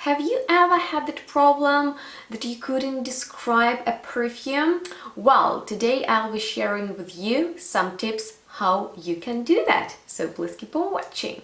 Have you ever had that problem that you couldn't describe a perfume? Well, today I'll be sharing with you some tips how you can do that. So please keep on watching.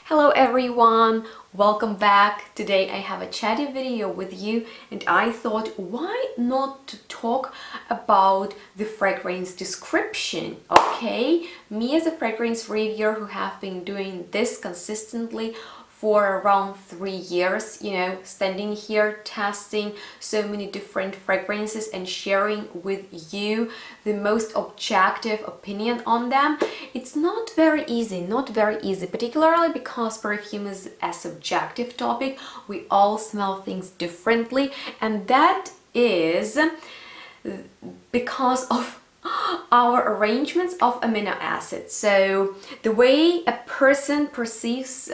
Hello everyone, welcome back. Today I have a chatty video with you and I thought why not to talk about the fragrance description, okay? Me as a fragrance reviewer who have been doing this consistently for around 3 years, standing here testing so many different fragrances and sharing with you the most objective opinion on them. It's not very easy, particularly because perfume is a subjective topic. We all smell things differently, and that is because of our arrangements of amino acids. So the way a person perceives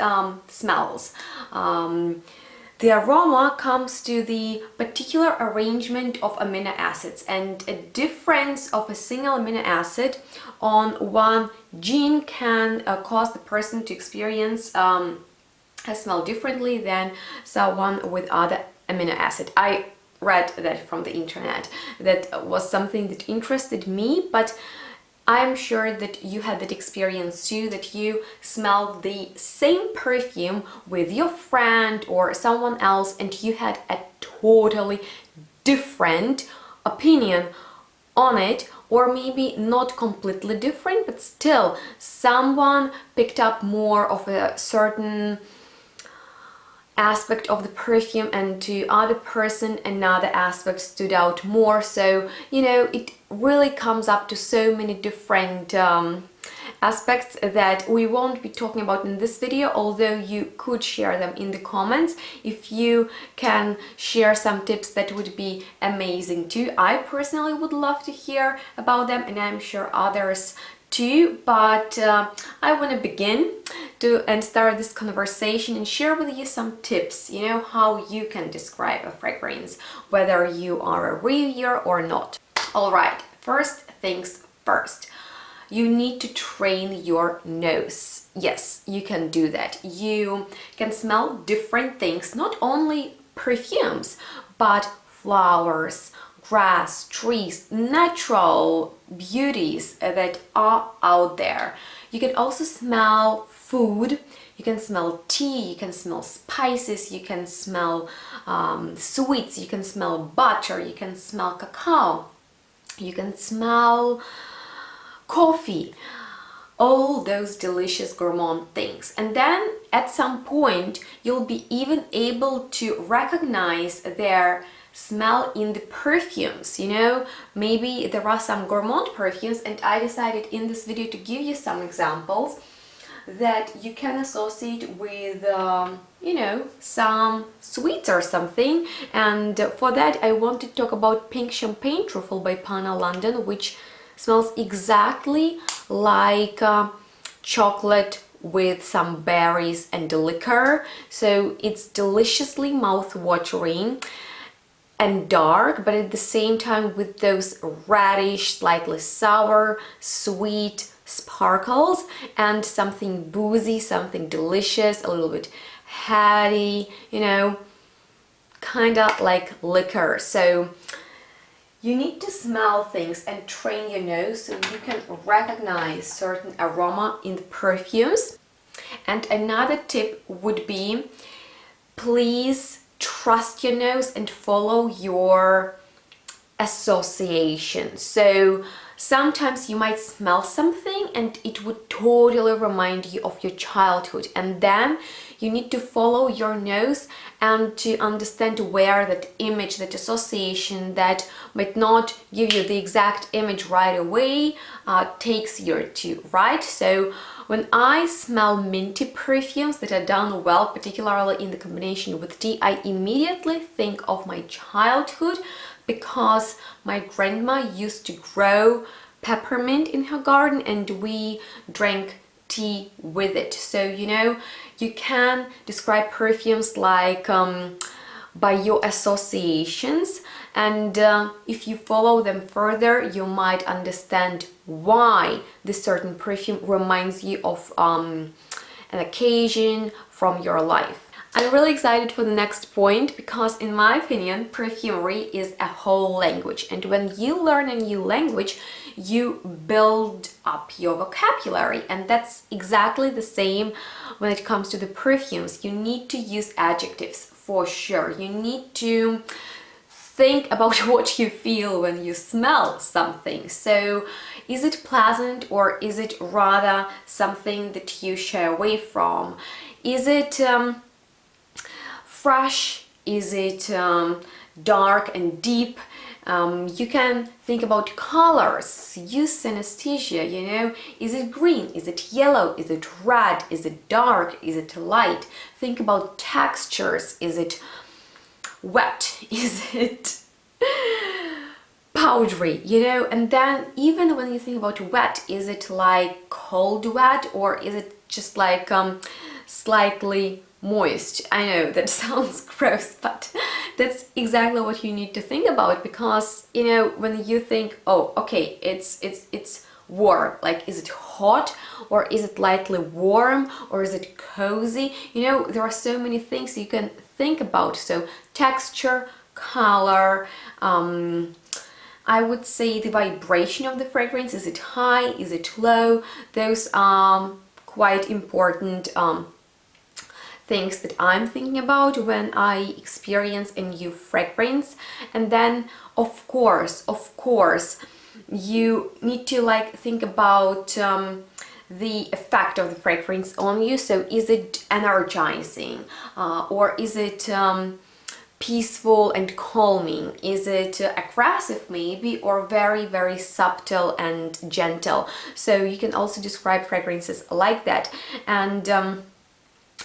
smells, the aroma comes to the particular arrangement of amino acids, and a difference of a single amino acid on one gene can cause the person to experience a smell differently than someone with other amino acid. I read that from the internet. That was something that interested me, but I'm sure that you had that experience too, that you smelled the same perfume with your friend or someone else and you had a totally different opinion on it, or maybe not completely different, but still someone picked up more of a certain aspect of the perfume and to other person another aspect stood out more. So it really comes up to so many different aspects that we won't be talking about in this video, although you could share them in the comments. If you can share some tips, that would be amazing too. I personally would love to hear about them, and I'm sure others too, but I want to begin and start this conversation and share with you some tips, how you can describe a fragrance, whether you are a reviewer or not. All right, first things first, you need to train your nose. Yes, you can do that. You can smell different things, not only perfumes, but flowers, grass, trees, natural beauties that are out there. You can also smell food, you can smell tea, you can smell spices, you can smell sweets, you can smell butter, you can smell cacao, you can smell coffee, all those delicious gourmand things. And then at some point you'll be even able to recognize their smell in the perfumes. Maybe there are some gourmand perfumes, and I decided in this video to give you some examples that you can associate with some sweets or something. And for that I want to talk about Pink Champagne Truffle by Pana London, which smells exactly like chocolate with some berries and liquor. So it's deliciously mouth-watering and dark, but at the same time with those radish, slightly sour, sweet sparkles and something boozy, something delicious, a little bit heady, kind of like liquor. So you need to smell things and train your nose so you can recognize certain aroma in the perfumes. And another tip would be, please trust your nose and follow your association. So sometimes you might smell something and it would totally remind you of your childhood, and then you need to follow your nose and to understand where that image, that association that might not give you the exact image right away takes you to, right? So when I smell minty perfumes that are done well, particularly in the combination with tea, I immediately think of my childhood, because my grandma used to grow peppermint in her garden and we drank tea with it. So you can describe perfumes like by your associations, and if you follow them further, you might understand why this certain perfume reminds you of an occasion from your life. I'm really excited for the next point because, in my opinion, perfumery is a whole language, and when you learn a new language, you build up your vocabulary, and that's exactly the same when it comes to the perfumes. You need to use adjectives for sure. You need to think about what you feel when you smell something. So is it pleasant, or is it rather something that you shy away from? Is it fresh? Is it dark and deep? You can think about colors, use synesthesia, you know, is it green, is it yellow, is it red, is it dark, is it light? Think about textures, is it wet, is it powdery, you know? And then even when you think about wet, is it like cold wet, or is it just like slightly moist? I know that sounds gross, but that's exactly what you need to think about, because, you know, when you think, oh, okay, it's warm, like, is it hot, or is it lightly warm, or is it cozy? You know, there are so many things you can think about. So texture, color, I would say the vibration of the fragrance, is it high, is it low? Those are quite important things that I'm thinking about when I experience a new fragrance. And then of course you need to like think about the effect of the fragrance on you. So is it energizing, or is it peaceful and calming? Is it aggressive maybe, or very, very subtle and gentle? So you can also describe fragrances like that. And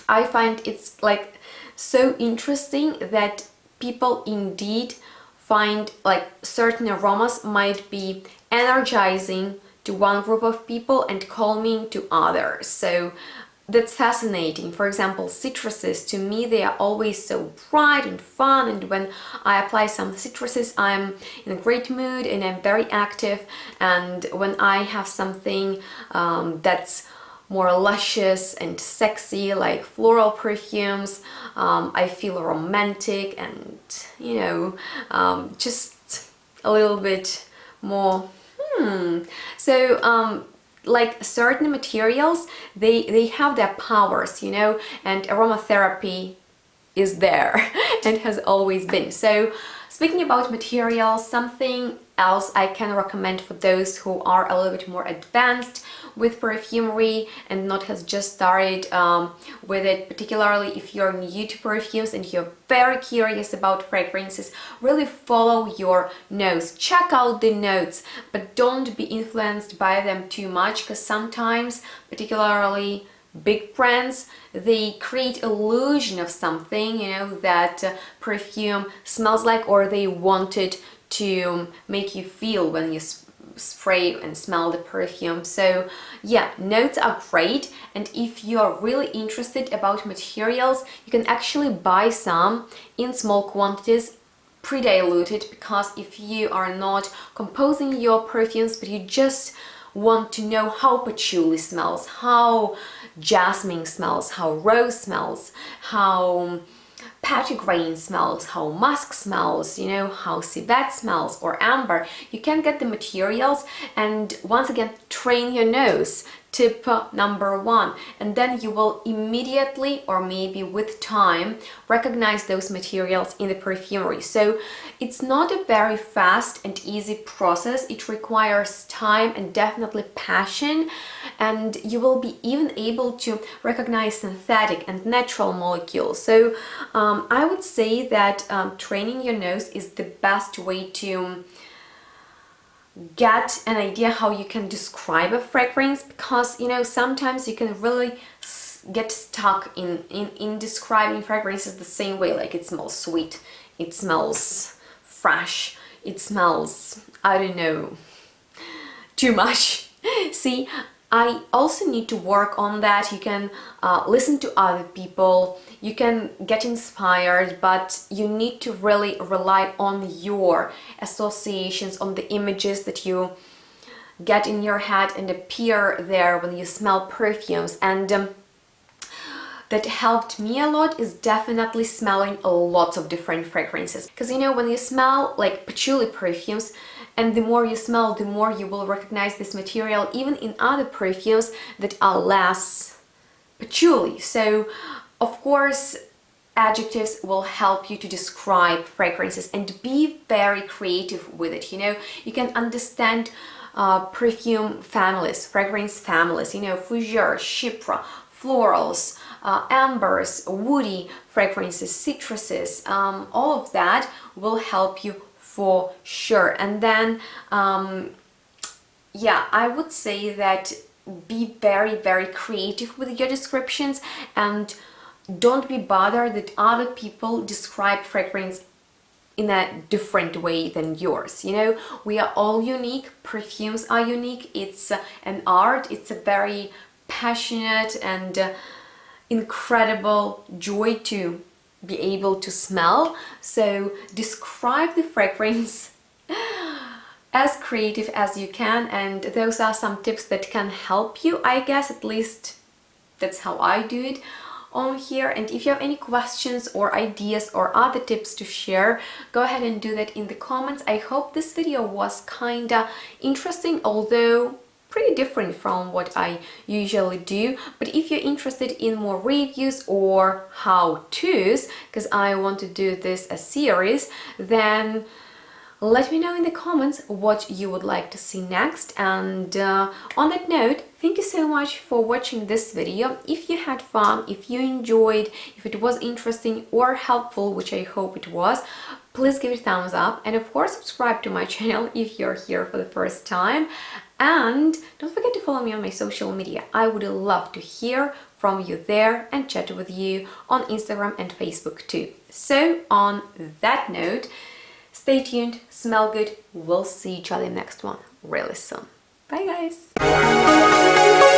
I find it's like so interesting that people indeed find like certain aromas might be energizing to one group of people and calming to others. So that's fascinating. For example, citruses, to me, they are always so bright and fun, and when I apply some citruses, I'm in a great mood and I'm very active. And when I have something that's more luscious and sexy, like floral perfumes, I feel romantic and, you know, just a little bit more So like certain materials, they have their powers, you know, and aromatherapy is there and has always been. So speaking about materials, something else I can recommend for those who are a little bit more advanced with perfumery and not has just started with it, particularly if you're new to perfumes and you're very curious about fragrances, really follow your nose. Check out the notes, but don't be influenced by them too much, because sometimes, particularly big brands, they create illusion of something, you know, that perfume smells like, or they wanted to make you feel when you spray and smell the perfume. So yeah, notes are great, and if you are really interested about materials, you can actually buy some in small quantities, pre-diluted, because if you are not composing your perfumes but you just want to know how patchouli smells, how jasmine smells, how rose smells, how petitgrain smells, how musk smells, you know, how civet smells, or amber, you can get the materials and once again train your nose. Tip number one, and then you will immediately, or maybe with time, recognize those materials in the perfumery. So it's not a very fast and easy process. It requires time and definitely passion, and you will be even able to recognize synthetic and natural molecules. So I would say that training your nose is the best way to get an idea how you can describe a fragrance, because, you know, sometimes you can really get stuck in describing fragrances the same way, like it smells sweet, it smells fresh, it smells, I don't know, too much. See, I also need to work on that. You can listen to other people, you can get inspired, but you need to really rely on your associations, on the images that you get in your head and appear there when you smell perfumes. And that helped me a lot is definitely smelling lots of different fragrances. Because you know, when you smell like patchouli perfumes, and the more you smell, the more you will recognize this material even in other perfumes that are less patchouli. So of course, adjectives will help you to describe fragrances and be very creative with it. You know, you can understand perfume families, fragrance families, you know, fougere, chypre, florals, ambers, woody fragrances, citruses, all of that will help you for sure. And then yeah, I would say that be very, very creative with your descriptions, and don't be bothered that other people describe fragrance in a different way than yours. You know, we are all unique, perfumes are unique, it's an art, it's a very passionate and incredible joy to be able to smell. So describe the fragrance as creative as you can, and those are some tips that can help you, I guess. At least that's how I do it on here. And if you have any questions or ideas or other tips to share, go ahead and do that in the comments. I hope this video was kinda interesting, although pretty different from what I usually do. But if you're interested in more reviews or how-tos, because I want to do this a series, then let me know in the comments what you would like to see next. And on that note, thank you so much for watching this video. If you had fun, if you enjoyed, if it was interesting or helpful, which I hope it was, please give it a thumbs up, and of course subscribe to my channel if you're here for the first time. And don't forget to follow me on my social media. I would love to hear from you there and chat with you on Instagram and Facebook too. So on that note, stay tuned, smell good, we'll see each other in the next one really soon. Bye guys!